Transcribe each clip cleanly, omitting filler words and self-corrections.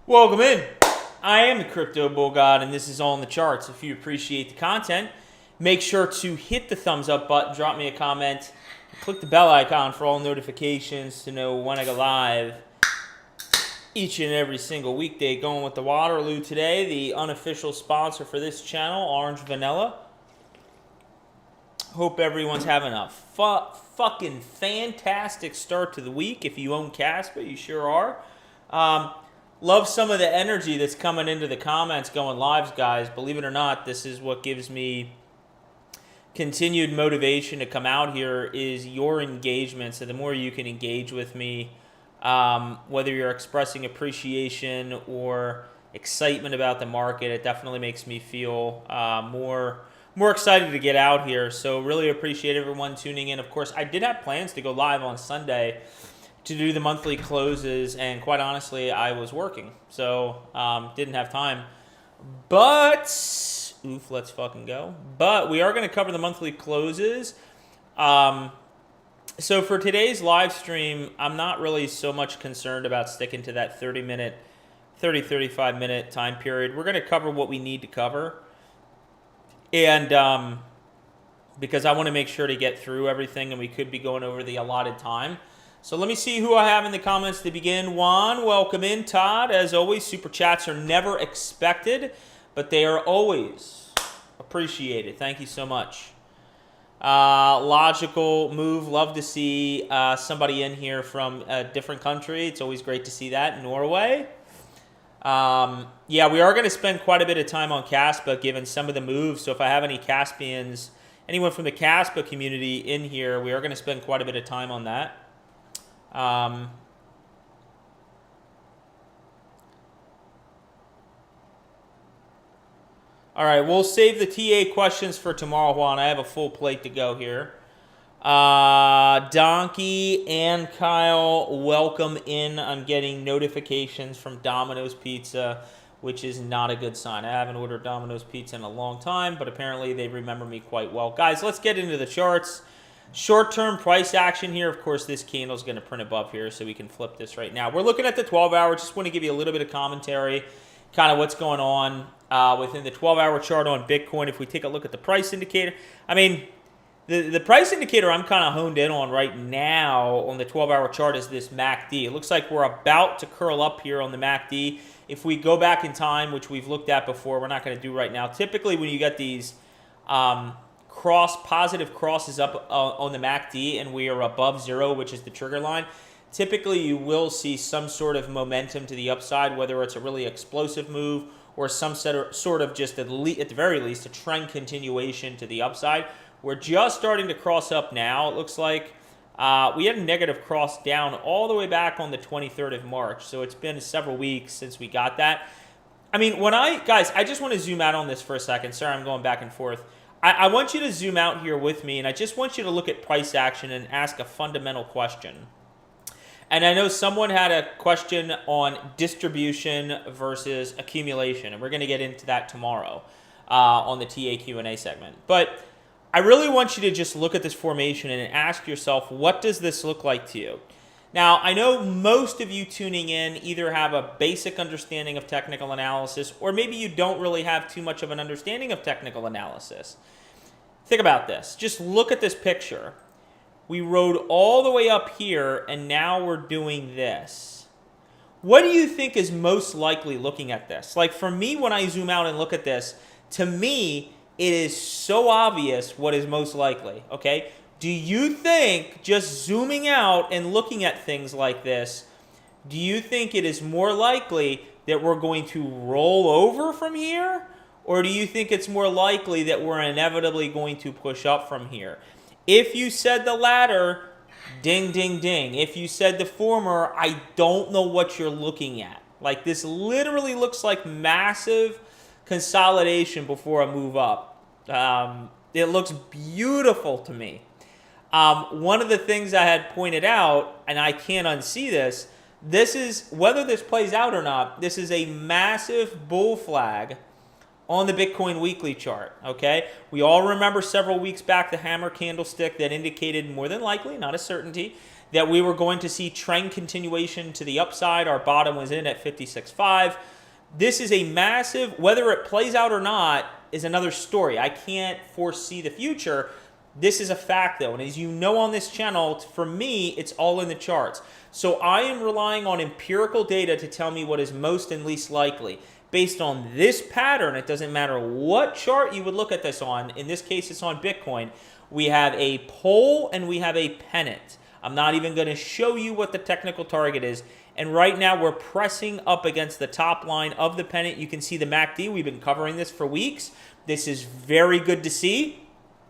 Welcome in. I am the Crypto Bull God, and this is All in the Charts. If you appreciate the content, make sure to hit the thumbs up button, drop me a comment, click the bell icon for all notifications to know when I go live each and every single weekday. Going with the Waterloo today, the unofficial sponsor for this channel, Orange Vanilla. Hope everyone's having a fucking fantastic start to the week. If you own Caspa, you sure are. Love some of the energy that's coming into the comments going lives, guys. Believe it or not, this is what gives me continued motivation to come out here is your engagement. So the more you can engage with me, whether you're expressing appreciation or excitement about the market, it definitely makes me feel more excited to get out here. So really appreciate everyone tuning in. Of course, I did have plans to go live on Sunday to do the monthly closes, and quite honestly, I was working, so didn't have time. But, let's fucking go. But we are going to cover the monthly closes. So for today's live stream, I'm not really so much concerned about sticking to that 35 minute time period. We're going to cover what we need to cover. And because I want to make sure to get through everything, and we could be going over the allotted time. So let me see who I have in the comments to begin. Juan, welcome in. Todd, as always, super chats are never expected, but they are always appreciated. Thank you so much. Logical move. Love to see somebody in here from a different country. It's always great to see that. Norway. Yeah, we are going to spend quite a bit of time on Caspa given some of the moves. So if I have any Caspians, anyone from the Caspa community in here, we are going to spend quite a bit of time on that. All right, we'll save the TA questions for tomorrow, Juan. I have a full plate to go here. Donkey and Kyle, welcome in. I'm getting notifications from Domino's Pizza, which is not a good sign. I haven't ordered Domino's Pizza in a long time, but apparently they remember me quite well. Guys, let's get into the charts. Short-term price action here. Of course, this candle is going to print above here, so we can flip this right now. We're looking at the 12-hour. Just want to give you a little bit of commentary, kind of what's going on within the 12-hour chart on Bitcoin. If we take a look at the price indicator, I mean, the price indicator I'm kind of honed in on right now on the 12-hour chart is this MACD. It looks like we're about to curl up here on the MACD. If we go back in time, which we've looked at before, we're not going to do right now. Typically, when you get these positive crosses up on the MACD and we are above zero, which is the trigger line, typically you will see some sort of momentum to the upside, whether it's a really explosive move or some sort of just at the very least a trend continuation to the upside. We're just starting to cross up now. It looks like we had a negative cross down all the way back on the 23rd of March. So it's been several weeks since we got that. I mean, guys, I just want to zoom out on this for a second. Sorry, I'm going back and forth. I want you to zoom out here with me, and I just want you to look at price action and ask a fundamental question. And I know someone had a question on distribution versus accumulation, and we're going to get into that tomorrow on the TA Q&A segment. But I really want you to just look at this formation and ask yourself, what does this look like to you? Now, I know most of you tuning in either have a basic understanding of technical analysis, or maybe you don't really have too much of an understanding of technical analysis. Think about this. Just look at this picture. We rode all the way up here, and now we're doing this. What do you think is most likely looking at this? Like for me, when I zoom out and look at this, to me, it is so obvious what is most likely, okay? Do you think, just zooming out and looking at things like this, do you think it is more likely that we're going to roll over from here? Or do you think it's more likely that we're inevitably going to push up from here? If you said the latter, ding, ding, ding. If you said the former, I don't know what you're looking at. Like this literally looks like massive consolidation before a move up. It looks beautiful to me. One of the things I had pointed out, and I can't unsee this is, whether this plays out or not, this is a massive bull flag on the Bitcoin weekly chart, okay? We all remember several weeks back the hammer candlestick that indicated more than likely, not a certainty, that we were going to see trend continuation to the upside. Our bottom was in at 56.5. This is a massive, whether it plays out or not is another story. I can't foresee the future. This is a fact though, and as you know on this channel, for me, it's all in the charts. So I am relying on empirical data to tell me what is most and least likely. Based on this pattern, it doesn't matter what chart you would look at this on. In this case, it's on Bitcoin. We have a pole and we have a pennant. I'm not even going to show you what the technical target is. And right now, we're pressing up against the top line of the pennant. You can see the MACD. We've been covering this for weeks. This is very good to see.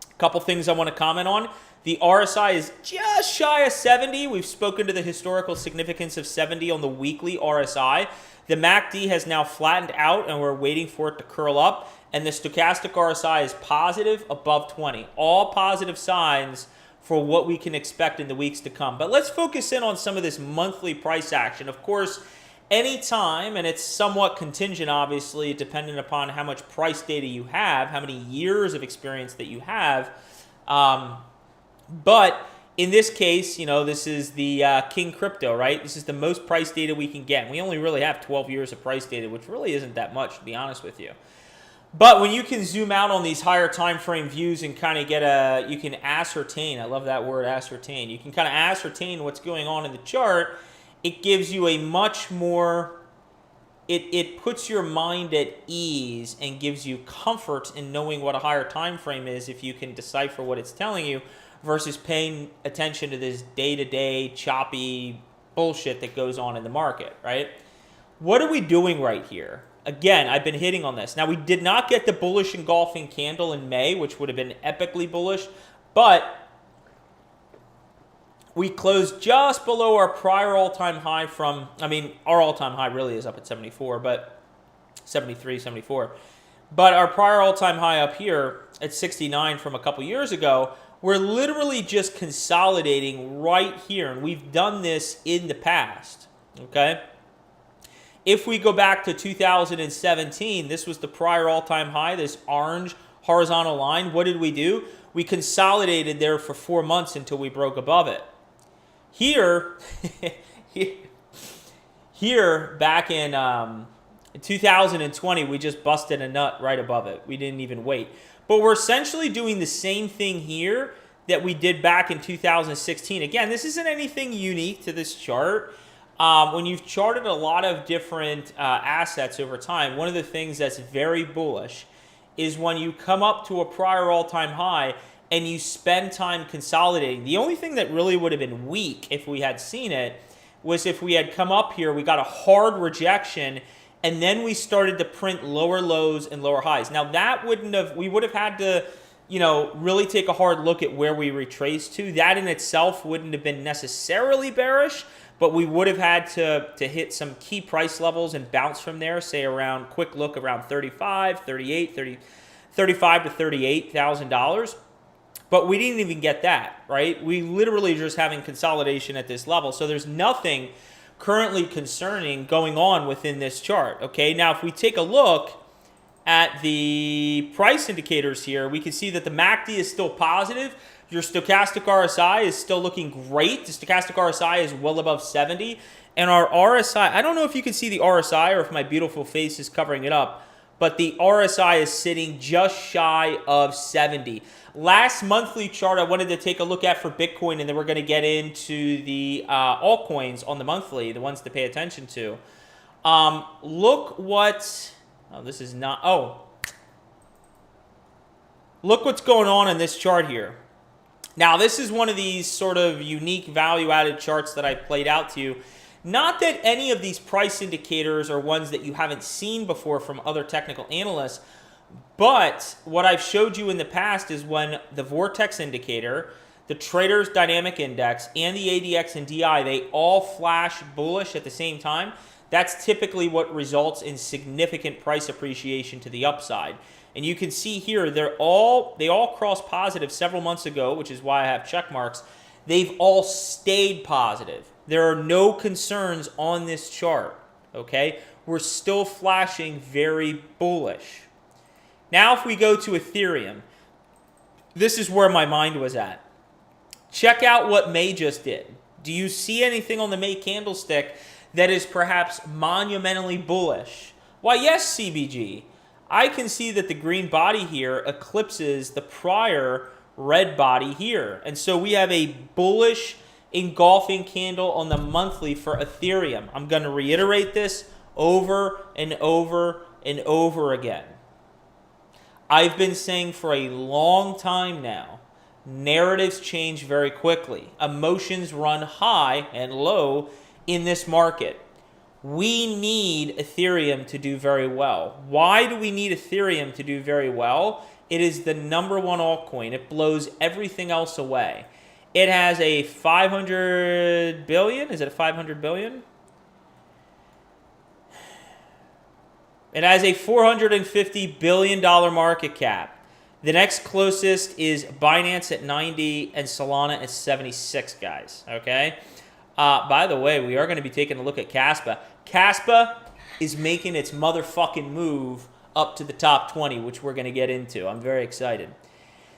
A couple things I want to comment on. The RSI is just shy of 70. We've spoken to the historical significance of 70 on the weekly RSI. The MACD has now flattened out, and we're waiting for it to curl up. And the stochastic RSI is positive above 20. All positive signs for what we can expect in the weeks to come. But let's focus in on some of this monthly price action. Of course, anytime, and it's somewhat contingent, obviously, depending upon how much price data you have, how many years of experience that you have. But in this case, you know, this is the King Crypto, right? This is the most price data we can get. We only really have 12 years of price data, which really isn't that much, to be honest with you. But when you can zoom out on these higher time frame views and kind of get you can ascertain, I love that word, ascertain. You can kind of ascertain what's going on in the chart. It gives you a much more, it puts your mind at ease and gives you comfort in knowing what a higher time frame is if you can decipher what it's telling you versus paying attention to this day-to-day choppy bullshit that goes on in the market, right? What are we doing right here? Again, I've been hitting on this. Now, we did not get the bullish engulfing candle in May, which would have been epically bullish, but we closed just below our prior all-time high from, I mean, our all-time high really is up at 74, but 73, 74. But our prior all-time high up here at 69 from a couple years ago, we're literally just consolidating right here, and we've done this in the past, okay? If we go back to 2017, this was the prior all-time high, this orange horizontal line. What did we do? We consolidated there for 4 months until we broke above it. Here, here back in 2020, we just busted a nut right above it. We didn't even wait. But we're essentially doing the same thing here that we did back in 2016. Again, this isn't anything unique to this chart. When you've charted a lot of different assets over time, one of the things that's very bullish is when you come up to a prior all-time high and you spend time consolidating. The only thing that really would have been weak if we had seen it was if we had come up here, we got a hard rejection, and then we started to print lower lows and lower highs. Now that wouldn't have, we would have had to, you know, really take a hard look at where we retraced to. That in itself wouldn't have been necessarily bearish, but we would have had to hit some key price levels and bounce from there, say around, quick look around 35, 38, 30, 35 to $38,000. But we didn't even get that, right? We literally just having consolidation at this level. So there's nothing currently concerning going on within this chart, okay? Now, if we take a look at the price indicators here, we can see that the MACD is still positive. Your stochastic RSI is still looking great. The stochastic RSI is well above 70. And our RSI, I don't know if you can see the RSI or if my beautiful face is covering it up, but the RSI is sitting just shy of 70. Last monthly chart I wanted to take a look at for Bitcoin, and then we're going to get into the altcoins on the monthly, the ones to pay attention to. Look what, oh, this is not, oh. Look what's going on in this chart here. Now, this is one of these sort of unique value-added charts that I played out to you. Not that any of these price indicators are ones that you haven't seen before from other technical analysts, but what I've showed you in the past is when the Vortex indicator, the Traders Dynamic Index, and the ADX and DI, they all flash bullish at the same time. That's typically what results in significant price appreciation to the upside. And you can see here, they all crossed positive several months ago, which is why I have check marks. They've all stayed positive. There are no concerns on this chart, okay? We're still flashing very bullish. Now, if we go to Ethereum, this is where my mind was at. Check out what May just did. Do you see anything on the May candlestick that is perhaps monumentally bullish? Why, yes, CBG. I can see that the green body here eclipses the prior red body here. And so we have a bullish engulfing candle on the monthly for Ethereum. I'm going to reiterate this over and over and over again. I've been saying for a long time now, narratives change very quickly. Emotions run high and low in this market. We need Ethereum to do very well. Why do we need Ethereum to do very well? It is the number one altcoin. It blows everything else away. It has a 500 billion. Is it a 500 billion? It has a $450 billion market cap. The next closest is Binance at 90 and Solana at 76, guys. Okay? By the way, we are going to be taking a look at Kaspa. Kaspa is making its motherfucking move up to the top 20, which we're going to get into. I'm very excited.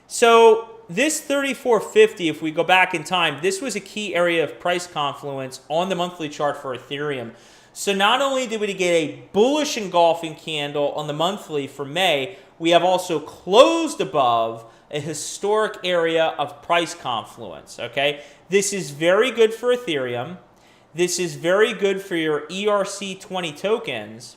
So this 3450, if we go back in time, this was a key area of price confluence on the monthly chart for Ethereum. So not only did we get a bullish engulfing candle on the monthly for May, we have also closed above a historic area of price confluence, okay? This is very good for Ethereum. This is very good for your ERC20 tokens.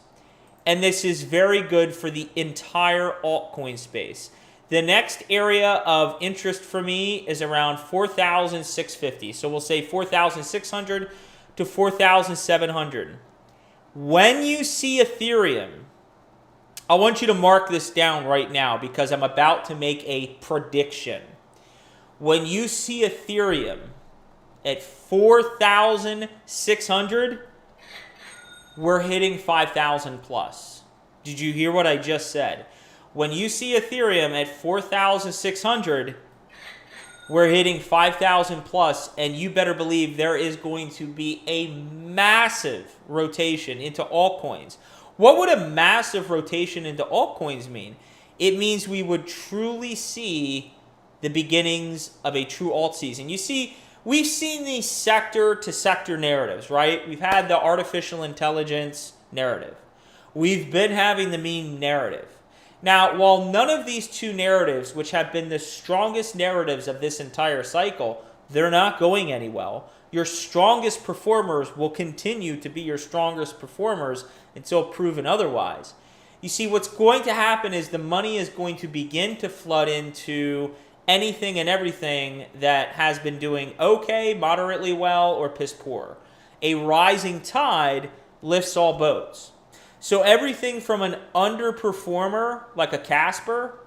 And this is very good for the entire altcoin space. The next area of interest for me is around 4,650. So we'll say 4,600 to 4,700. When you see Ethereum, I want you to mark this down right now because I'm about to make a prediction. When you see Ethereum at 4,600, we're hitting 5,000 plus. Did you hear what I just said? When you see Ethereum at 4,600, we're hitting 5,000 plus, and you better believe there is going to be a massive rotation into altcoins. What would a massive rotation into altcoins mean? It means we would truly see the beginnings of a true alt season. You see, we've seen these sector to sector narratives, right? We've had the artificial intelligence narrative. We've been having the meme narrative. Now, while none of these two narratives, which have been the strongest narratives of this entire cycle, they're not going any well. Your strongest performers will continue to be your strongest performers until proven otherwise. You see, what's going to happen is the money is going to begin to flood into anything and everything that has been doing okay, moderately well, or piss poor. A rising tide lifts all boats. So everything from an underperformer like a Casper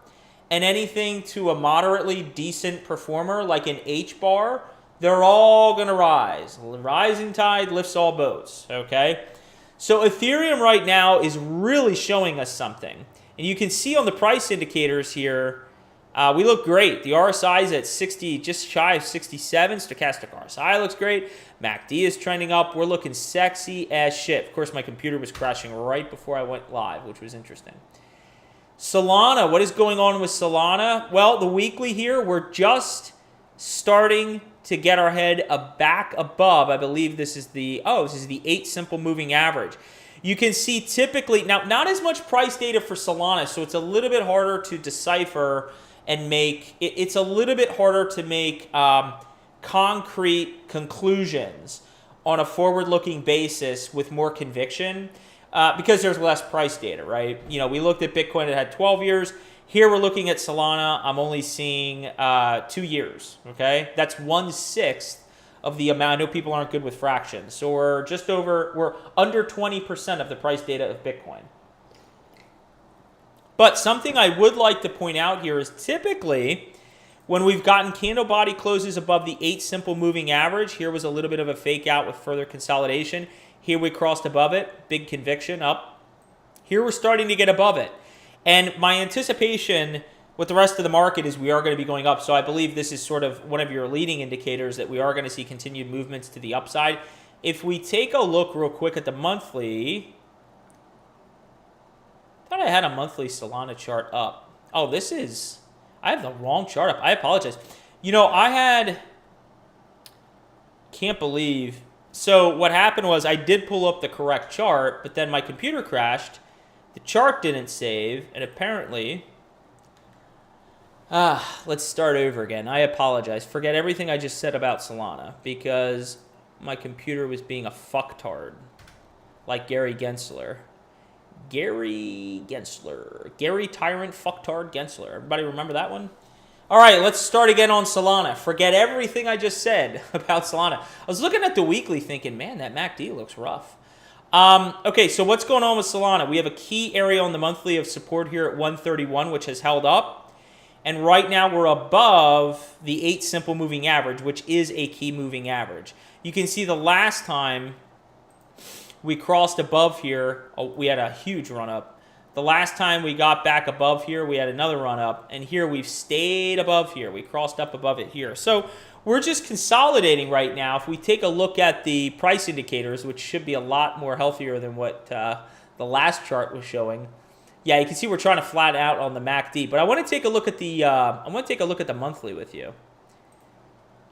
and anything to a moderately decent performer like an H-bar, they're all going to rise. The rising tide lifts all boats, okay? So Ethereum right now is really showing us something. And you can see on the price indicators here, we look great. The RSI is at 60, just shy of 67. Stochastic RSI looks great. MACD is trending up. We're looking sexy as shit. Of course, my computer was crashing right before I went live, which was interesting. Solana, what is going on with Solana? Well, the weekly here, we're just starting to get our head back above. I believe this is the 8 simple moving average. You can see typically, now not as much price data for Solana, so it's a little bit harder to decipher and make, it's a little bit harder to make concrete conclusions on a forward-looking basis with more conviction because there's less price data, right? You know, we looked at Bitcoin that had 12 years. Here we're looking at Solana. I'm only seeing 2 years, okay? That's 1/6 of the amount. I know people aren't good with fractions. So we're under 20% of the price data of Bitcoin. But something I would like to point out here is typically when we've gotten candle body closes above the 8 simple moving average, here was a little bit of a fake out with further consolidation. Here we crossed above it, big conviction up. Here we're starting to get above it. And my anticipation with the rest of the market is we are going to be going up. So I believe this is sort of one of your leading indicators that we are going to see continued movements to the upside. If we take a look real quick at the monthly, I thought I had a monthly Solana chart up. Oh, I have the wrong chart up. I apologize. You know, I Can't believe. So what happened was I did pull up the correct chart, but then my computer crashed. The chart didn't save, and apparently... let's start over again. I apologize. Forget everything I just said about Solana, because my computer was being a fucktard. Like Gary Gensler. Gary Gensler. Gary Tyrant Fucktard Gensler. Everybody remember that one? All right, let's start again on Solana. Forget everything I just said about Solana. I was looking at the weekly thinking, man, that MACD looks rough. Okay, so what's going on with Solana? We have a key area on the monthly of support here at 131, which has held up. And right now we're above the 8 simple moving average, which is a key moving average. You can see the last time we crossed above here, we had a huge run up. The last time we got back above here, we had another run up. And here we've stayed above here. We crossed up above it here. So we're just consolidating right now. If we take a look at the price indicators, which should be a lot more healthier than what the last chart was showing. Yeah, you can see we're trying to flat out on the MACD. But I want to take a look at the monthly with you.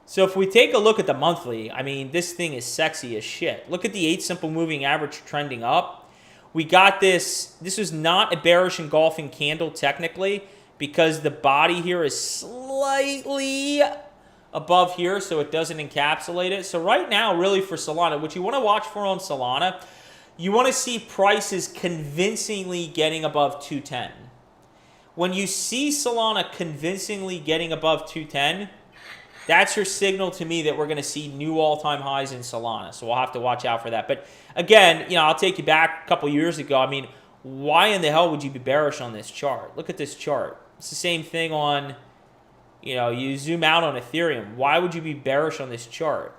So if we take a look at the monthly, I mean, this thing is sexy as shit. Look at the 8 simple moving average trending up. We got this. This is not a bearish engulfing candle technically, because the body here is slightly above here, so it doesn't encapsulate it. So right now, really for Solana, what you want to watch for on Solana, you want to see prices convincingly getting above 210. When you see Solana convincingly getting above 210, that's your signal to me that we're going to see new all-time highs in Solana. So we'll have to watch out for that. But again, I'll take you back a couple years ago. I mean, why in the hell would you be bearish on this chart? Look at this chart. It's the same thing on, you zoom out on Ethereum. Why would you be bearish on this chart?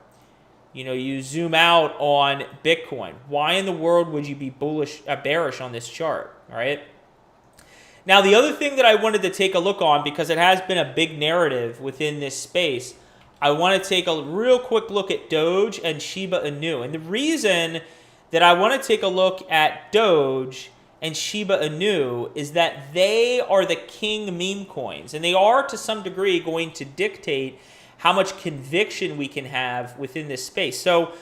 You zoom out on Bitcoin. Why in the world would you be bearish on this chart? All right. Now, the other thing that I wanted to take a look on, because it has been a big narrative within this space, I want to take a real quick look at Doge and Shiba Inu. And the reason that I want to take a look at Doge and Shiba Inu is that they are the king meme coins. And they are, to some degree, going to dictate how much conviction we can have within this space. So,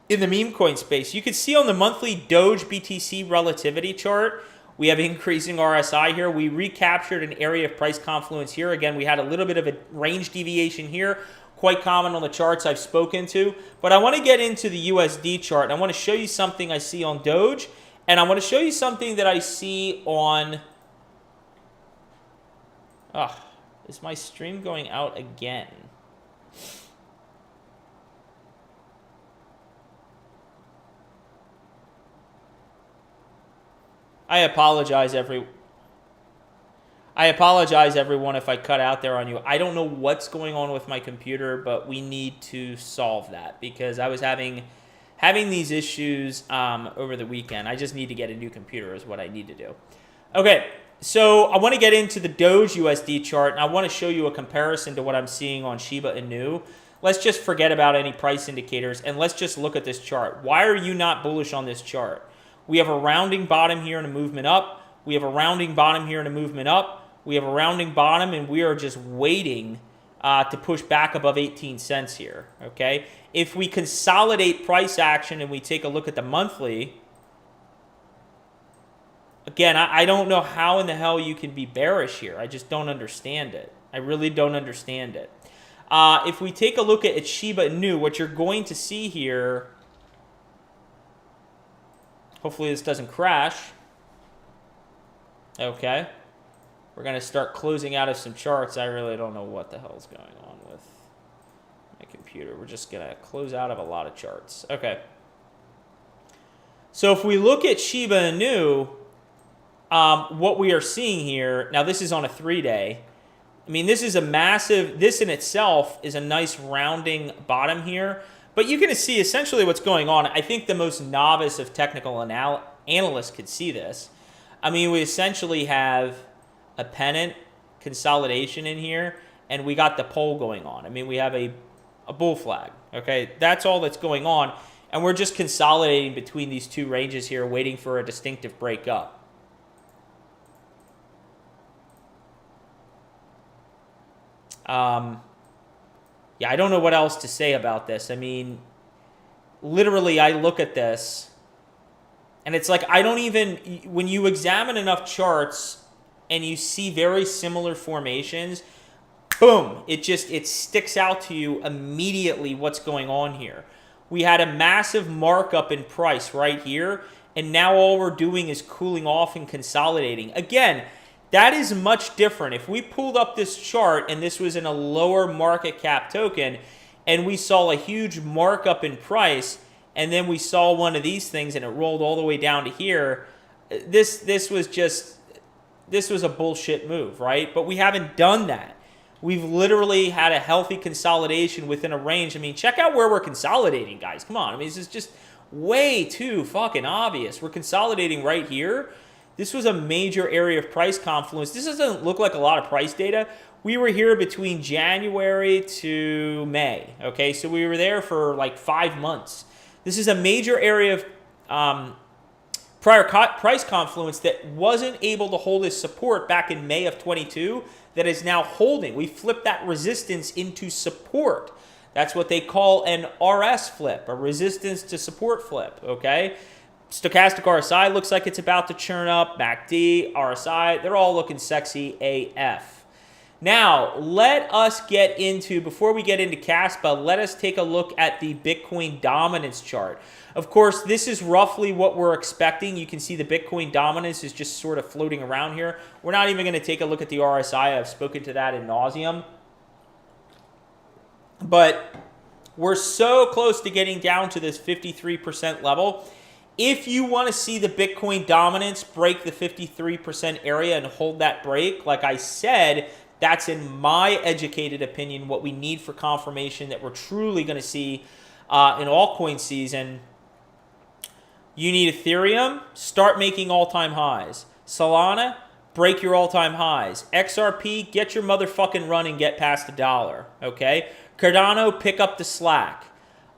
in the meme coin space, you can see on the monthly Doge BTC relativity chart, we have increasing RSI here. We recaptured an area of price confluence here. Again, we had a little bit of a range deviation here, quite common on the charts I've spoken to. But I want to get into the USD chart. I want to show you something I see on Doge, and I want to show you something that I see on... is my stream going out again? I apologize, everyone, if I cut out there on you. I don't know what's going on with my computer, but we need to solve that because I was having these issues over the weekend. I just need to get a new computer is what I need to do. Okay, so I want to get into the Doge USD chart, and I want to show you a comparison to what I'm seeing on Shiba Inu. Let's just forget about any price indicators, and let's just look at this chart. Why are you not bullish on this chart? We have a rounding bottom here and a movement up. We have a rounding bottom here and a movement up. We have a rounding bottom, and we are just waiting to push back above 18 cents here, okay? If we consolidate price action and we take a look at the monthly, again, I don't know how in the hell you can be bearish here. I just don't understand it. I really don't understand it. If we take a look at Shiba Inu, what you're going to see here... Hopefully this doesn't crash. Okay. We're going to start closing out of some charts. I really don't know what the hell is going on with my computer. We're just going to close out of a lot of charts. Okay. So if we look at Shiba Inu, what we are seeing here, now this is on a 3-day. I mean, this is a massive, this in itself is a nice rounding bottom here. But you can see essentially what's going on. I think the most novice of technical analysts could see this. I mean, we essentially have a pennant consolidation in here, and we got the pole going on. I mean, we have a bull flag, okay? That's all that's going on, and we're just consolidating between these two ranges here, waiting for a distinctive break up. Yeah, I don't know what else to say about this. I mean, literally, I look at this, and it's like I don't even, when you examine enough charts and you see very similar formations, boom, it sticks out to you immediately what's going on here. We had a massive markup in price right here, and now all we're doing is cooling off and consolidating. Again, that is much different. If we pulled up this chart and this was in a lower market cap token and we saw a huge markup in price and then we saw one of these things and it rolled all the way down to here, this was a bullshit move, right? But we haven't done that. We've literally had a healthy consolidation within a range. I mean, check out where we're consolidating, guys. Come on. I mean, this is just way too fucking obvious. We're consolidating right here. This was a major area of price confluence. This doesn't look like a lot of price data. We were here between January to May, okay? So we were there for like 5 months. This is a major area of prior price confluence that wasn't able to hold its support back in May of 22 that is now holding. We flipped that resistance into support. That's what they call an RS flip, a resistance to support flip, okay? Stochastic RSI looks like it's about to churn up. MACD, RSI, they're all looking sexy AF. Now, let us get into, before we get into CASPA, let us take a look at the Bitcoin dominance chart. Of course, this is roughly what we're expecting. You can see the Bitcoin dominance is just sort of floating around here. We're not even going to take a look at the RSI. I've spoken to that ad nauseum. But we're so close to getting down to this 53% level. If you want to see the Bitcoin dominance break the 53% area and hold that break, like I said, that's in my educated opinion what we need for confirmation that we're truly going to see in altcoin season. You need Ethereum, start making all-time highs. Solana, break your all-time highs. XRP, get your motherfucking run and get past $1, okay? Cardano, pick up the slack.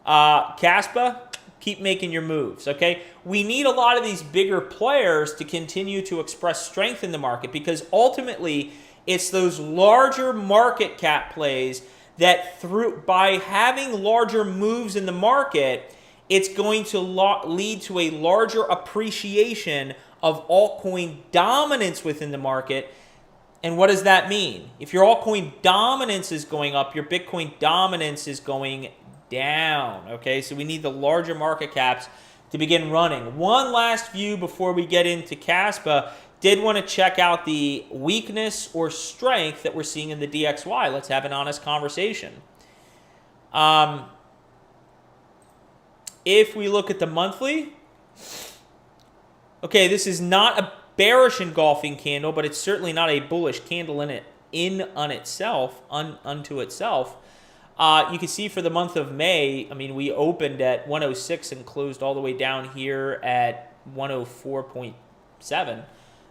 Caspa, keep making your moves, okay? We need a lot of these bigger players to continue to express strength in the market because ultimately it's those larger market cap plays that by having larger moves in the market, it's going to lead to a larger appreciation of altcoin dominance within the market. And what does that mean? If your altcoin dominance is going up, your Bitcoin dominance is going down, okay? So we need the larger market caps to begin running. One last view before we get into CASPA. Did want to check out the weakness or strength that we're seeing in the DXY. Let's have an honest conversation. If we look at the monthly, okay, this is not a bearish engulfing candle, but it's certainly not a bullish candle unto itself. You can see for the month of May, I mean, we opened at 106 and closed all the way down here at 104.7.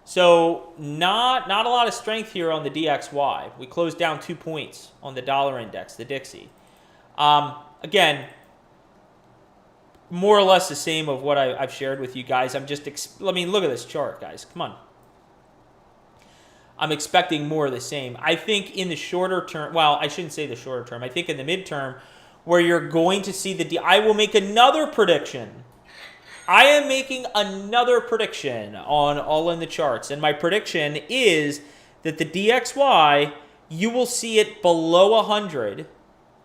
So not a lot of strength here on the DXY. We closed down 2 points on the dollar index, the Dixie. Again, more or less the same of what I've shared with you guys. I mean, look at this chart, guys. Come on. I'm expecting more of the same. I think in the shorter term, well, I shouldn't say the shorter term. I think in the midterm, where you're going to see I will make another prediction. I am making another prediction on all in the charts. And my prediction is that the DXY, you will see it below 100.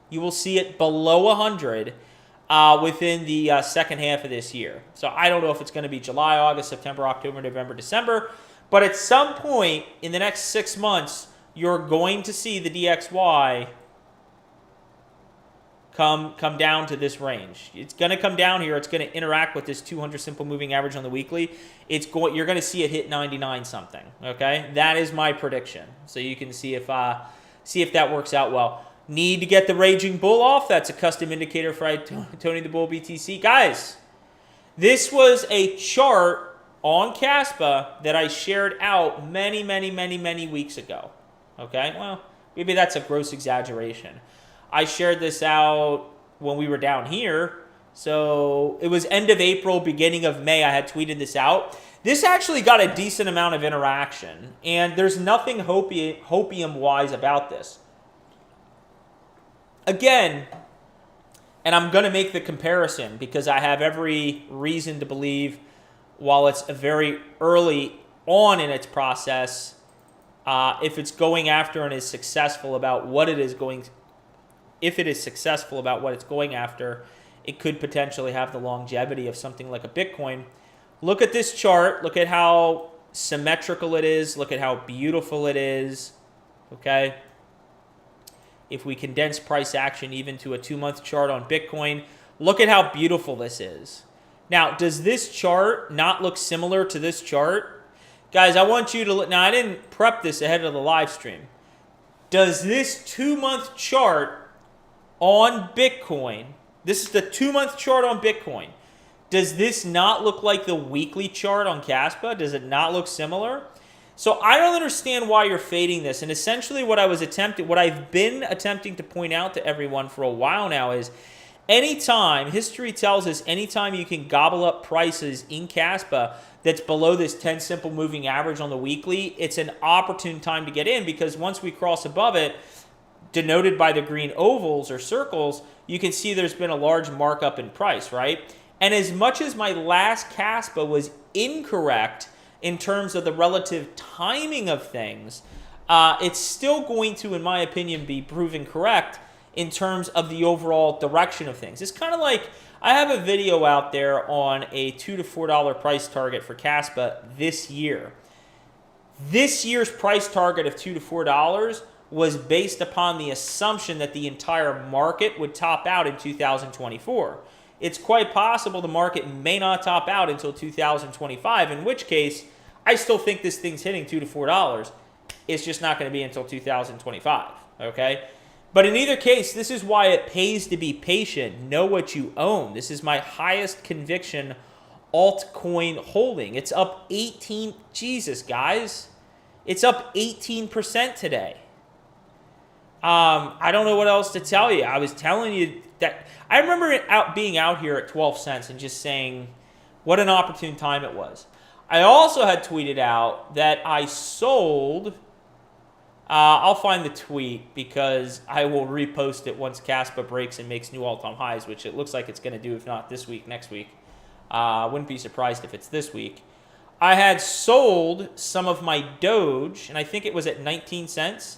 You will see it below 100 within the second half of this year. So I don't know if it's going to be July, August, September, October, November, December. But at some point in the next 6 months, you're going to see the DXY come down to this range. It's going to come down here. It's going to interact with this 200 simple moving average on the weekly. You're going to see it hit 99 something. Okay, that is my prediction. So you can see if that works out well. Need to get the raging bull off. That's a custom indicator for Tony the Bull BTC. Guys, this was a chart on CASPA that I shared out many weeks ago. Okay, well, maybe that's a gross exaggeration. I shared this out when we were down here. So it was end of April, beginning of May, I had tweeted this out. This actually got a decent amount of interaction, and there's nothing hopium-wise about this. again, and I'm going to make the comparison because I have every reason to believe, while it's a very early on in its process, if it's going after and is successful about what it is going, if it is successful about what it's going after, it could potentially have the longevity of something like a Bitcoin. Look at this chart. Look at how symmetrical it is. Look at how beautiful it is. Okay. If we condense price action even to a 2-month chart on Bitcoin, look at how beautiful this is. Now, does this chart not look similar to this chart? Guys, I want you to look. Now, I didn't prep this ahead of the live stream. Does this 2-month chart on Bitcoin, this is the 2-month chart on Bitcoin, does this not look like the weekly chart on Caspa? Does it not look similar? So I don't understand why you're fading this. And essentially what I've been attempting to point out to everyone for a while now is anytime, history tells us anytime you can gobble up prices in Caspa that's below this 10 simple moving average on the weekly, it's an opportune time to get in, because once we cross above it, denoted by the green ovals or circles, you can see there's been a large markup in price, right? And as much as my last Caspa was incorrect in terms of the relative timing of things, it's still going to, in my opinion, be proven correct in terms of the overall direction of things. It's kind of like, I have a video out there on a $2 to $4 price target for Caspa this year. This year's price target of $2 to $4 was based upon the assumption that the entire market would top out in 2024. It's quite possible the market may not top out until 2025, in which case I still think this thing's hitting $2 to $4. It's just not going to be until 2025, okay? But in either case, this is why it pays to be patient. Know what you own. This is my highest conviction altcoin holding. It's up 18, Jesus, guys. It's up 18% today. I don't know what else to tell you. I was telling you that I remember being out here at 12 cents and just saying what an opportune time it was. I also had tweeted out that I sold, I'll find the tweet because I will repost it once Caspa breaks and makes new all-time highs, which it looks like it's going to do, if not this week, next week. Wouldn't be surprised if it's this week. I had sold some of my Doge, and I think it was at 19 cents.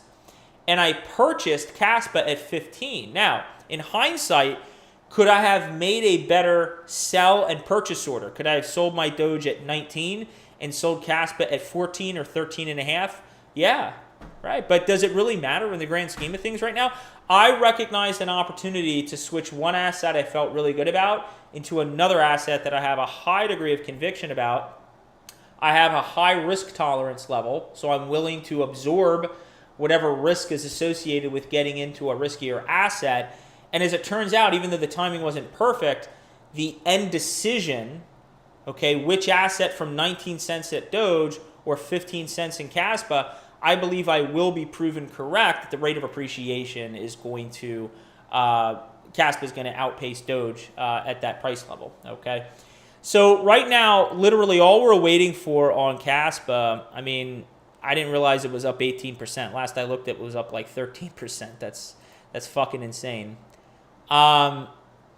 And I purchased Caspa at 15. Now, in hindsight, could I have made a better sell and purchase order? Could I have sold my Doge at 19 and sold Caspa at 14 or 13 and a half? Yeah, right. But does it really matter in the grand scheme of things right now? I recognized an opportunity to switch one asset I felt really good about into another asset that I have a high degree of conviction about. I have a high risk tolerance level, so I'm willing to absorb whatever risk is associated with getting into a riskier asset. And as it turns out, even though the timing wasn't perfect, the end decision, okay, which asset from 19 cents at Doge or 15 cents in Caspa, I believe I will be proven correct that the rate of appreciation is going to, Caspa is going to outpace Doge at that price level, okay? So right now, literally all we're waiting for on Caspa, I mean, I didn't realize it was up 18%. Last I looked, it was up like 13%. That's fucking insane.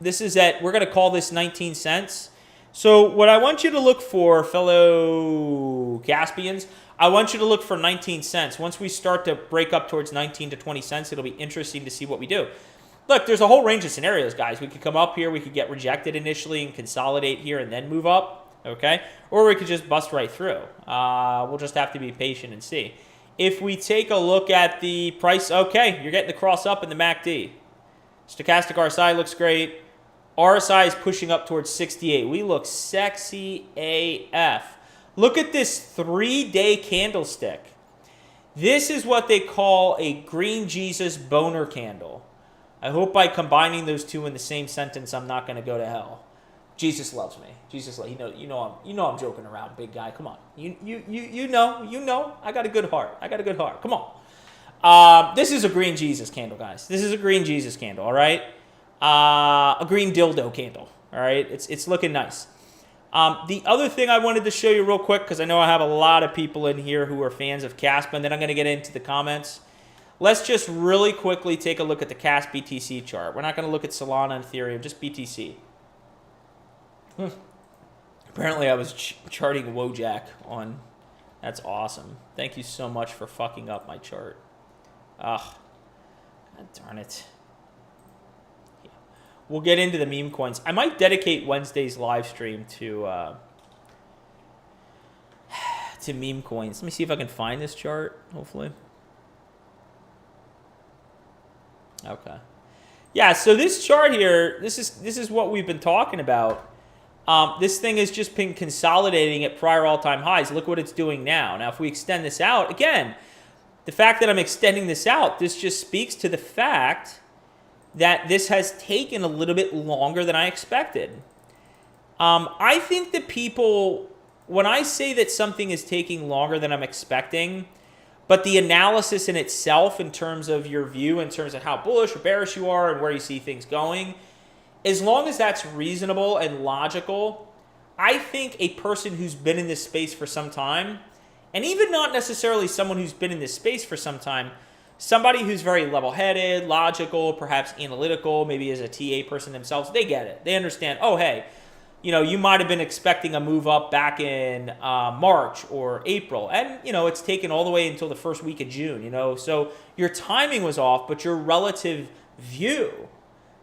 This is we're going to call this 19 cents. So what I want you to look for, fellow Caspians, I want you to look for 19 cents. Once we start to break up towards 19 to 20 cents, it'll be interesting to see what we do. Look, there's a whole range of scenarios, guys. We could come up here, we could get rejected initially and consolidate here and then move up. Okay, or we could just bust right through. We'll just have to be patient and see. If we take a look at the price, okay, you're getting the cross up in the MACD. Stochastic RSI looks great. RSI is pushing up towards 68. We look sexy AF. Look at this 3-day candlestick. This is what they call a green Jesus boner candle. I hope by combining those two in the same sentence, I'm not going to go to hell. Jesus loves me. Jesus, you know I'm joking around, big guy. Come on, you know. I got a good heart. Come on. This is a green Jesus candle, guys. This is a green Jesus candle. All right. A green dildo candle. All right. It's looking nice. The other thing I wanted to show you real quick, because I know I have a lot of people in here who are fans of Caspa, and then I'm going to get into the comments. Let's just really quickly take a look at the CAS BTC chart. We're not going to look at Solana and Ethereum, just BTC. Apparently I was charting Wojak on... That's awesome. Thank you so much for fucking up my chart. Ugh. God darn it. Yeah. We'll get into the meme coins. I might dedicate Wednesday's live stream to meme coins. Let me see if I can find this chart, hopefully. Okay. Yeah, so this chart here, this is what we've been talking about. This thing has just been consolidating at prior all-time highs. Look what it's doing now. Now, if we extend this out, again, the fact that I'm extending this out, this just speaks to the fact that this has taken a little bit longer than I expected. I think that people, when I say that something is taking longer than I'm expecting, but the analysis in itself in terms of your view, in terms of how bullish or bearish you are and where you see things going, as long as that's reasonable and logical, I think a person who's been in this space for some time, and even not necessarily someone who's been in this space for some time, somebody who's very level-headed, logical, perhaps analytical, maybe as a TA person themselves, they get it. They understand, oh, hey, you know, you might have been expecting a move up back in March or April, and, you know, it's taken all the way until the first week of June, you know, so your timing was off, but your relative view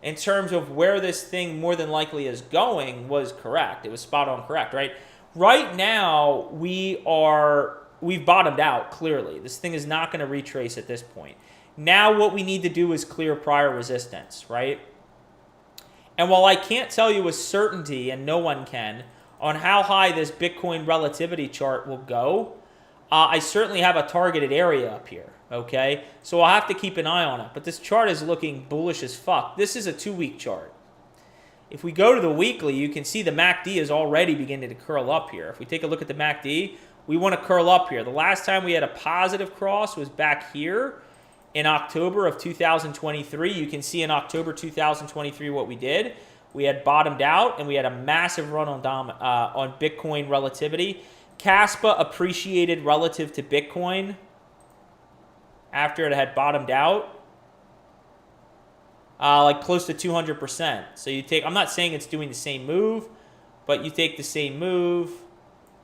in terms of where this thing more than likely is going was correct. It was spot on correct, right? Right now, we've bottomed out, clearly. This thing is not going to retrace at this point. Now what we need to do is clear prior resistance, right? And while I can't tell you with certainty, and no one can, on how high this Bitcoin relativity chart will go, I certainly have a targeted area up here, okay? So I'll have to keep an eye on it. But this chart is looking bullish as fuck. This is a 2-week chart. If we go to the weekly, you can see the MACD is already beginning to curl up here. If we take a look at the MACD, we want to curl up here. The last time we had a positive cross was back here in October of 2023. You can see in October 2023 what we did. We had bottomed out, and we had a massive run on Bitcoin relativity. Caspa appreciated relative to Bitcoin after it had bottomed out, like close to 200%. So you take, I'm not saying it's doing the same move, but you take the same move,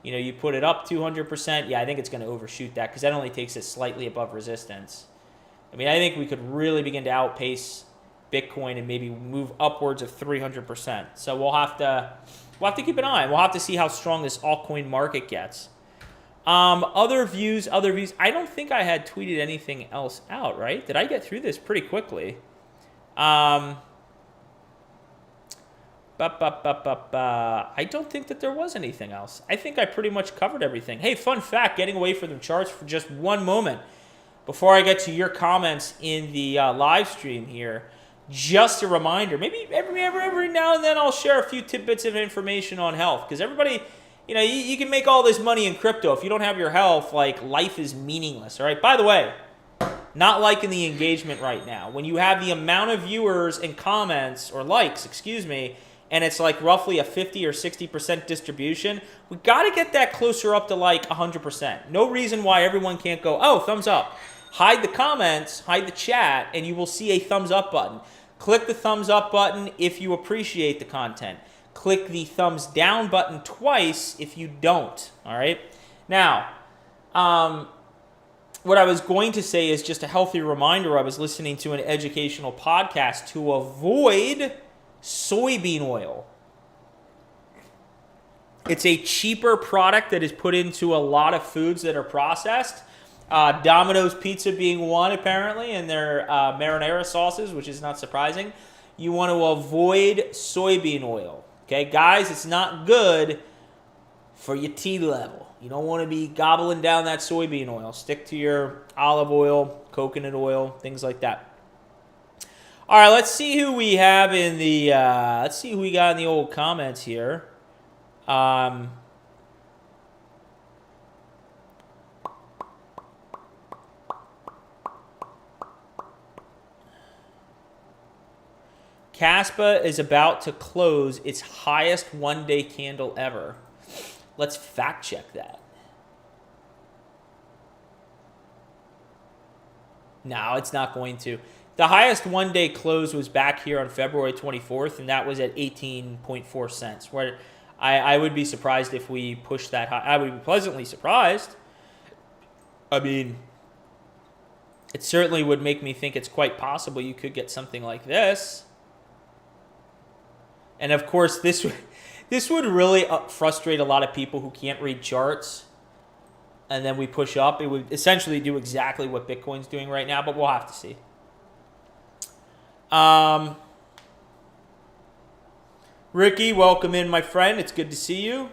you know, you put it up 200%. Yeah, I think it's going to overshoot that because that only takes it slightly above resistance. I mean, I think we could really begin to outpace Bitcoin and maybe move upwards of 300%. So we'll have to keep an eye. We'll have to see how strong this altcoin market gets. Other views. I don't think I had tweeted anything else out, right? Did I get through this pretty quickly? I don't think that there was anything else. I think I pretty much covered everything. Hey, fun fact, getting away from the charts for just one moment before I get to your comments in the live stream here. Just a reminder, maybe every now and then I'll share a few tidbits of information on health, because everybody, you know, you can make all this money in crypto. If you don't have your health, like, life is meaningless, all right? By the way, not liking the engagement right now. When you have the amount of viewers and comments, or likes, excuse me, and it's like roughly a 50 or 60% distribution, we got to get that closer up to like 100%. No reason why everyone can't go, oh, thumbs up. Hide the comments, hide the chat, and you will see a thumbs up button. Click the thumbs up button if you appreciate the content. Click the thumbs down button twice if you don't, all right? Now, what I was going to say is just a healthy reminder. I was listening to an educational podcast to avoid soybean oil. It's a cheaper product that is put into a lot of foods that are processed. Domino's Pizza being one, apparently, and their marinara sauces, which is not surprising. You want to avoid soybean oil. Okay, guys, it's not good for your T level. You don't want to be gobbling down that soybean oil. Stick to your olive oil, coconut oil, things like that. All right, let's see who we have in the, let's see who we got in the old comments here. Caspa is about to close its highest one-day candle ever. Let's fact check that. No, it's not going to. The highest one-day close was back here on February 24th, and that was at 18.4 cents. Where I would be surprised if we push that high. I would be pleasantly surprised. I mean, it certainly would make me think it's quite possible you could get something like this. And of course, this would really frustrate a lot of people who can't read charts. And then we push up. It would essentially do exactly what Bitcoin's doing right now, but we'll have to see. Ricky, welcome in, my friend. It's good to see you.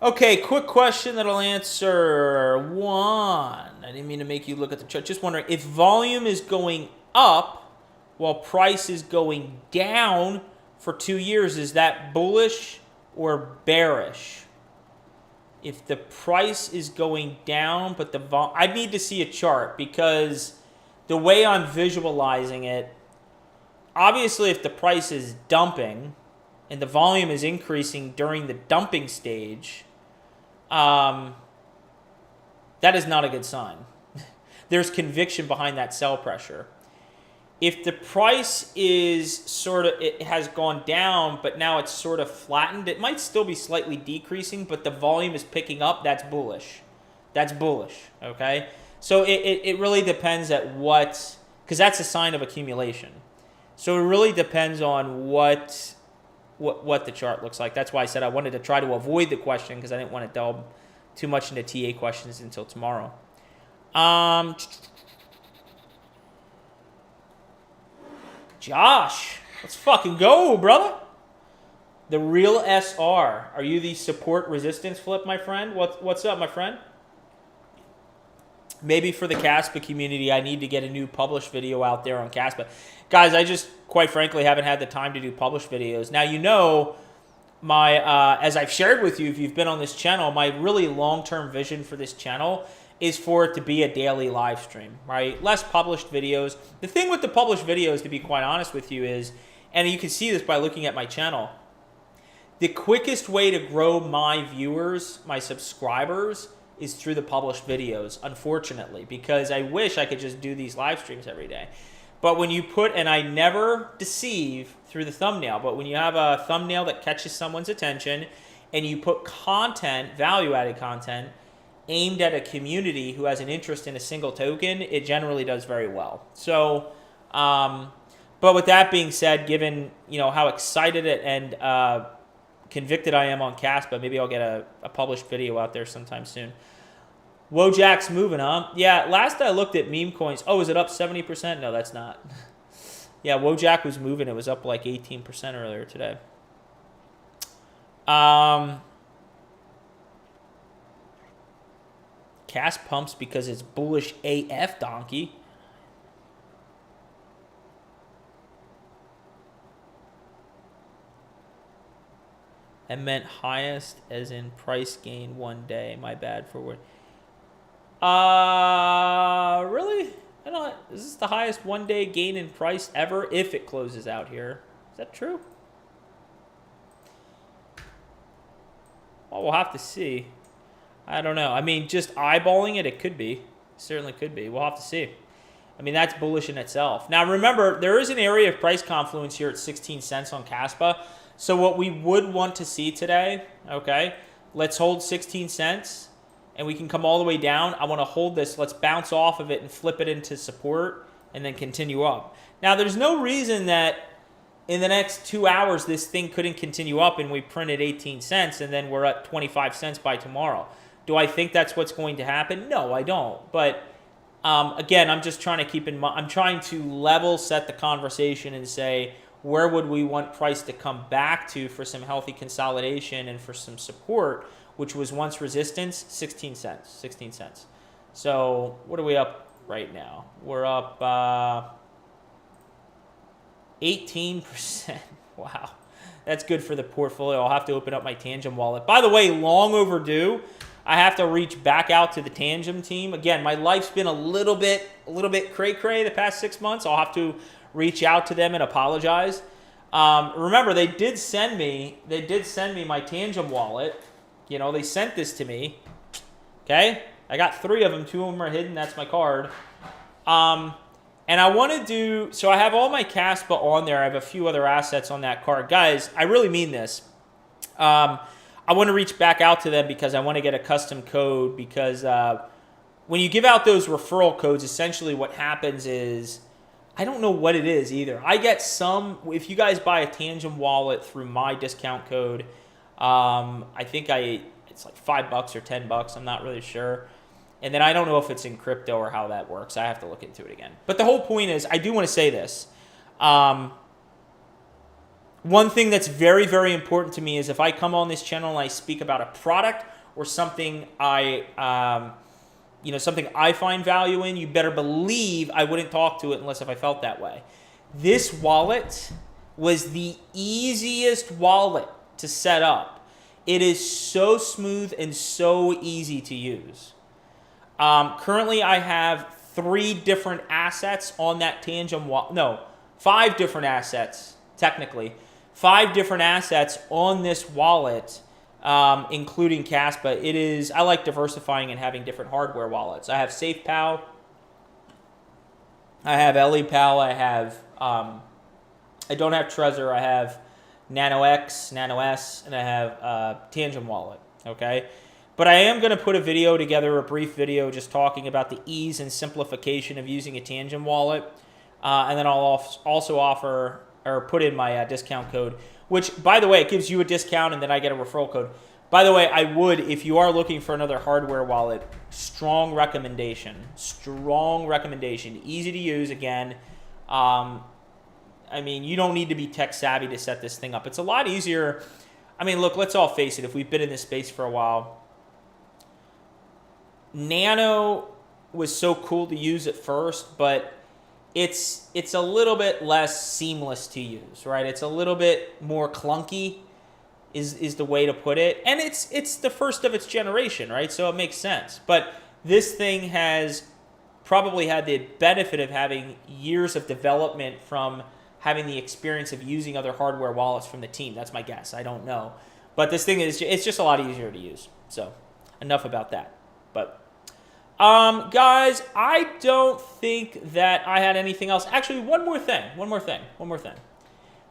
Okay, quick question that I'll answer. One, I didn't mean to make you look at the chart. Just wondering, if volume is going up while price is going down for 2 years, is that bullish or bearish? If the price is going down, but the volume, I need to see a chart, because the way I'm visualizing it, obviously if the price is dumping and the volume is increasing during the dumping stage, that is not a good sign. There's conviction behind that sell pressure. If the price is it has gone down, but now it's sort of flattened, it might still be slightly decreasing, but the volume is picking up, that's bullish. That's bullish, okay? So it really depends at what, because that's a sign of accumulation. So it really depends on what the chart looks like. That's why I said I wanted to try to avoid the question, because I didn't want to delve too much into TA questions until tomorrow. Josh, let's fucking go, brother. The real SR. Are you the support resistance flip, my friend? What's up, my friend? Maybe for the Caspa community, I need to get a new published video out there on Caspa. Guys, I just, quite frankly, haven't had the time to do published videos. Now, you know, as I've shared with you, if you've been on this channel, my really long-term vision for this channel is for it to be a daily live stream, right? Less published videos. The thing with the published videos, to be quite honest with you, is, and you can see this by looking at my channel, the quickest way to grow my viewers, my subscribers, is through the published videos, unfortunately, because I wish I could just do these live streams every day. But when you put, and I never deceive through the thumbnail, but when you have a thumbnail that catches someone's attention and you put content, value-added content, aimed at a community who has an interest in a single token, it generally does very well. So, but with that being said, given, you know, how excited and convicted I am on Caspa, maybe I'll get a published video out there sometime soon. Wojack's moving, huh? Yeah, last I looked at meme coins. Oh, is it up 70%? No, that's not. Yeah, Wojack was moving. It was up like 18% earlier today. Cas pumps because it's bullish AF, donkey. I meant highest as in price gain one day. My bad for what. Really? I don't. Is this the highest one-day gain in price ever if it closes out here? Is that true? Well, we'll have to see. I don't know. I mean, just eyeballing it, it could be. Certainly could be. We'll have to see. I mean, that's bullish in itself. Now, remember, there is an area of price confluence here at 16 cents on Caspa. So what we would want to see today, okay, let's hold 16 cents. And we can come all the way down. I want to hold this. Let's bounce off of it and flip it into support and then continue up. Now, there's no reason that in the next 2 hours this thing couldn't continue up and we printed 18 cents and then we're at 25 cents by tomorrow. Do I think that's what's going to happen? No, I don't. But again, I'm just trying to keep in mind, I'm trying to level set the conversation and say, where would we want price to come back to for some healthy consolidation and for some support, which was once resistance, 16 cents, 16 cents. So what are we up right now? We're up 18%. Wow. That's good for the portfolio. I'll have to open up my Tangem wallet. By the way, long overdue. I have to reach back out to the Tangem team. Again, my life's been a little bit cray-cray the past 6 months. I'll have to reach out to them and apologize. Remember, they did send me my Tangem wallet. You know, they sent this to me. Okay? I got 3 of them. 2 of them are hidden. That's my card. And I want to do, so I have all my Caspa on there. I have a few other assets on that card. Guys, I really mean this. I want to reach back out to them because I want to get a custom code because when you give out those referral codes, essentially what happens is, I don't know what it is either. I get some, if you guys buy a Tangent wallet through my discount code, I think it's like $5 or $10. I'm not really sure. And then I don't know if it's in crypto or how that works. I have to look into it again. But the whole point is, I do want to say this. One thing that's very, very important to me is if I come on this channel and I speak about a product or something something I find value in, you better believe I wouldn't talk to it unless if I felt that way. This wallet was the easiest wallet to set up. It is so smooth and so easy to use. Currently, I have 3 different assets on that Tangent wallet. No, 5 different assets, technically. 5 different assets on this wallet, including Caspa. I like diversifying and having different hardware wallets. I have SafePal. I have LEPal. I don't have Trezor. I have Nano X, Nano S, and I have Tangent wallet, okay? But I am going to put a video together, a brief video, just talking about the ease and simplification of using a Tangent wallet. And then I'll also offer or put in my discount code, which, by the way, it gives you a discount and then I get a referral code. By the way, I would, if you are looking for another hardware wallet, strong recommendation. Strong recommendation. Easy to use, again. I mean, you don't need to be tech savvy to set this thing up. It's a lot easier. I mean, look, let's all face it. If we've been in this space for a while, Nano was so cool to use at first, but it's a little bit less seamless to use, right? It's a little bit more clunky is the way to put it. And it's the first of its generation, right? So it makes sense. But this thing has probably had the benefit of having years of development from having the experience of using other hardware wallets from the team. That's my guess. I don't know. But this thing it's just a lot easier to use. So enough about that. But guys, I don't think that I had anything else. Actually, one more thing.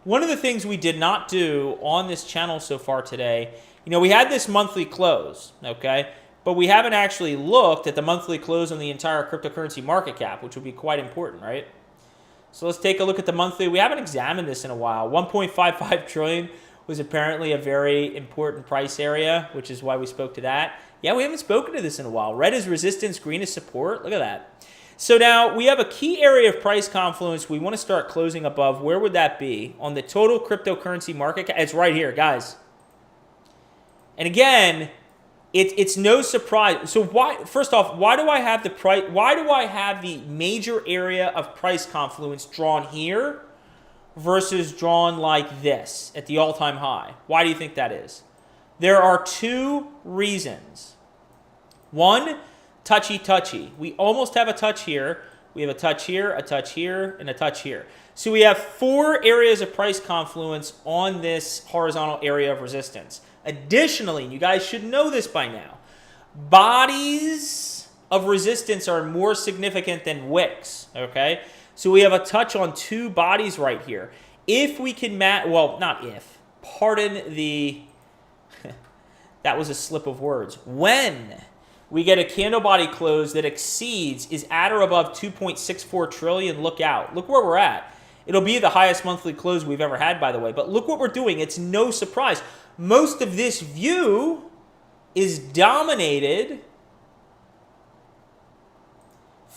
One of the things we did not do on this channel so far today, we had this monthly close, okay? But we haven't actually looked at the monthly close on the entire cryptocurrency market cap, which would be quite important, right? So let's take a look at the monthly. We haven't examined this in a while. 1.55 trillion was apparently a very important price area, which is why we spoke to that. Yeah, we haven't spoken to this in a while. Red is resistance, green is support. Look at that. So now we have a key area of price confluence we want to start closing above. Where would that be? On the total cryptocurrency market cap? It's right here, guys. And again, it's no surprise. So first off, why do I have the major area of price confluence drawn here versus drawn like this at the all-time high? Why do you think that is? There are 2 reasons. One, touchy. We almost have a touch here. We have a touch here, a touch here, and a touch here. So we have 4 areas of price confluence on this horizontal area of resistance. Additionally, and you guys should know this by now, bodies of resistance are more significant than wicks, okay? So we have a touch on 2 bodies right here. If we can pardon the, that was a slip of words. When we get a candle body close that is at or above 2.64 trillion, look out. Look where we're at. It'll be the highest monthly close we've ever had, by the way. But look what we're doing. It's no surprise. Most of this view is dominated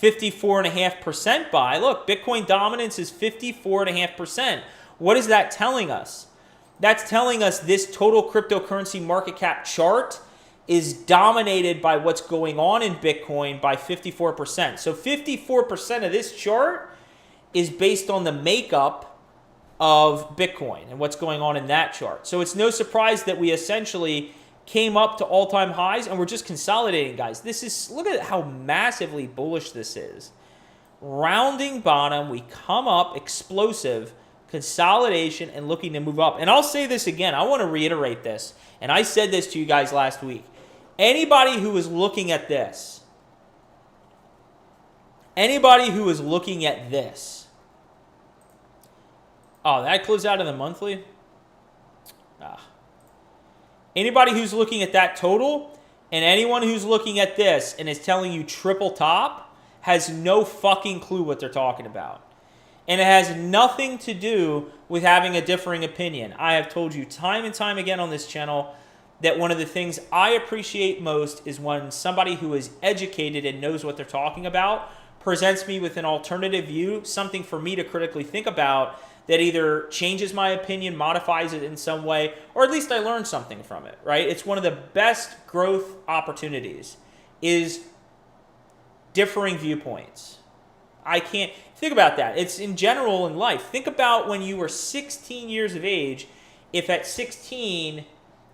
54.5% by. Look, Bitcoin dominance is 54.5%. What is that telling us? That's telling us this total cryptocurrency market cap chart is dominated by what's going on in Bitcoin by 54%. So 54% of this chart is based on the makeup of Bitcoin and what's going on in that chart. So it's no surprise that we essentially came up to all-time highs and we're just consolidating, guys. Look at how massively bullish this is. Rounding bottom, we come up explosive, consolidation, and looking to move up. And I'll say this again. I want to reiterate this. And I said this to you guys last week. Anybody who is looking at this, oh, that closed out in the monthly? Anybody who's looking at that total, and anyone who's looking at this and is telling you triple top has no fucking clue what they're talking about. And it has nothing to do with having a differing opinion. I have told you time and time again on this channel that one of the things I appreciate most is when somebody who is educated and knows what they're talking about presents me with an alternative view, something for me to critically think about that either changes my opinion, modifies it in some way, or at least I learn something from it, right? It's one of the best growth opportunities is differing viewpoints. I can't think about that. It's in general in life. Think about when you were 16 years of age. If at 16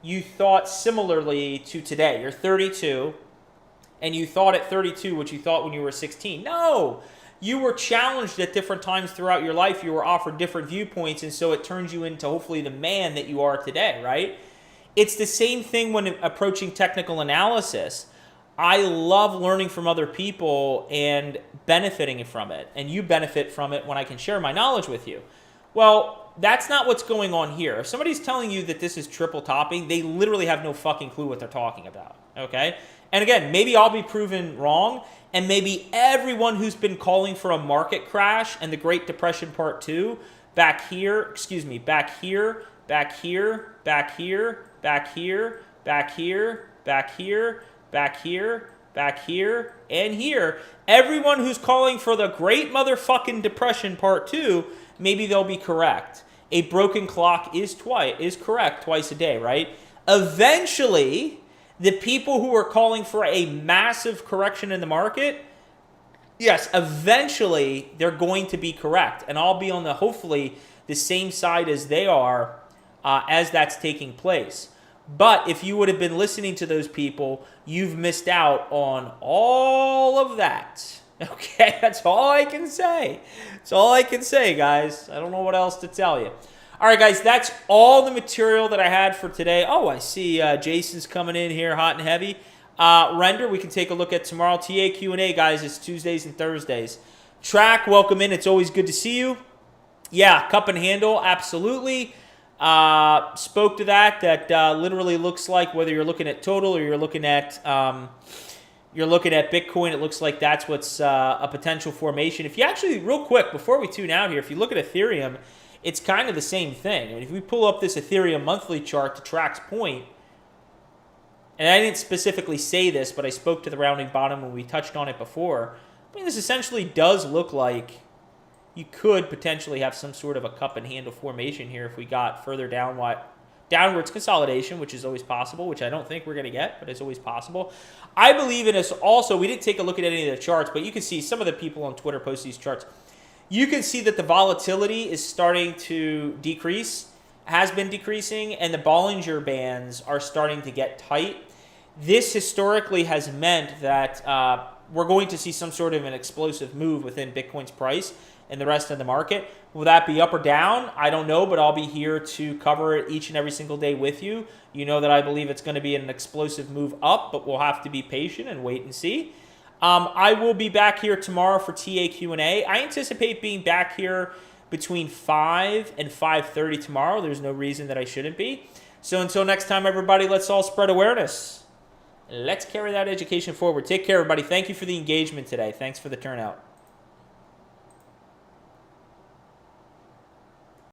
you thought similarly to today, you're 32, and you thought at 32 what you thought when you were 16. No, you were challenged at different times throughout your life. You were offered different viewpoints, and so it turns you into hopefully the man that you are today, right? It's the same thing when approaching technical analysis. I love learning from other people and benefiting from it, and you benefit from it when I can share my knowledge with you. Well, that's not what's going on here. If somebody's telling you that this is triple topping, they literally have no fucking clue what they're talking about, okay? And again, maybe I'll be proven wrong, and maybe everyone who's been calling for a market crash and the Great Depression Part 2, back here, back here, back here, back here, back here, back here, back here, back here, back here, and here. Everyone who's calling for the Great Motherfucking Depression Part 2, maybe they'll be correct. A broken clock is correct twice a day, right? Eventually, the people who are calling for a massive correction in the market, yes, eventually they're going to be correct. And I'll be on hopefully the same side as they are as that's taking place. But if you would have been listening to those people, you've missed out on all of that. Okay, that's all I can say. That's all I can say, guys. I don't know what else to tell you. All right, guys, that's all the material that I had for today. Oh, I see Jason's coming in here hot and heavy. Render, we can take a look at tomorrow. TA Q&A, guys, it's Tuesdays and Thursdays. Track, welcome in. It's always good to see you. Yeah, cup and handle, absolutely. Spoke to that. That literally looks like whether you're looking at total or you're looking at Bitcoin, it looks like that's what's a potential formation. If you actually, real quick, before we tune out here, if you look at Ethereum, it's kind of the same thing. I mean, if we pull up this Ethereum monthly chart to Track's point, and I didn't specifically say this, but I spoke to the rounding bottom when we touched on it before. I mean, this essentially does look like you could potentially have some sort of a cup and handle formation here if we got further downwards consolidation, which is always possible, which I don't think we're going to get, but it's always possible. I believe in us also. We didn't take a look at any of the charts, but you can see some of the people on Twitter post these charts. You can see that the volatility is starting to decrease, has been decreasing, and the Bollinger Bands are starting to get tight. This historically has meant that we're going to see some sort of an explosive move within Bitcoin's price and the rest of the market. Will that be up or down? I don't know, but I'll be here to cover it each and every single day with you. You know that I believe it's going to be an explosive move up, but we'll have to be patient and wait and see. I will be back here tomorrow for TA Q&A. I anticipate being back here between 5 and 5:30 tomorrow. There's no reason that I shouldn't be. So until next time, everybody, let's all spread awareness. Let's carry that education forward. Take care, everybody. Thank you for the engagement today. Thanks for the turnout.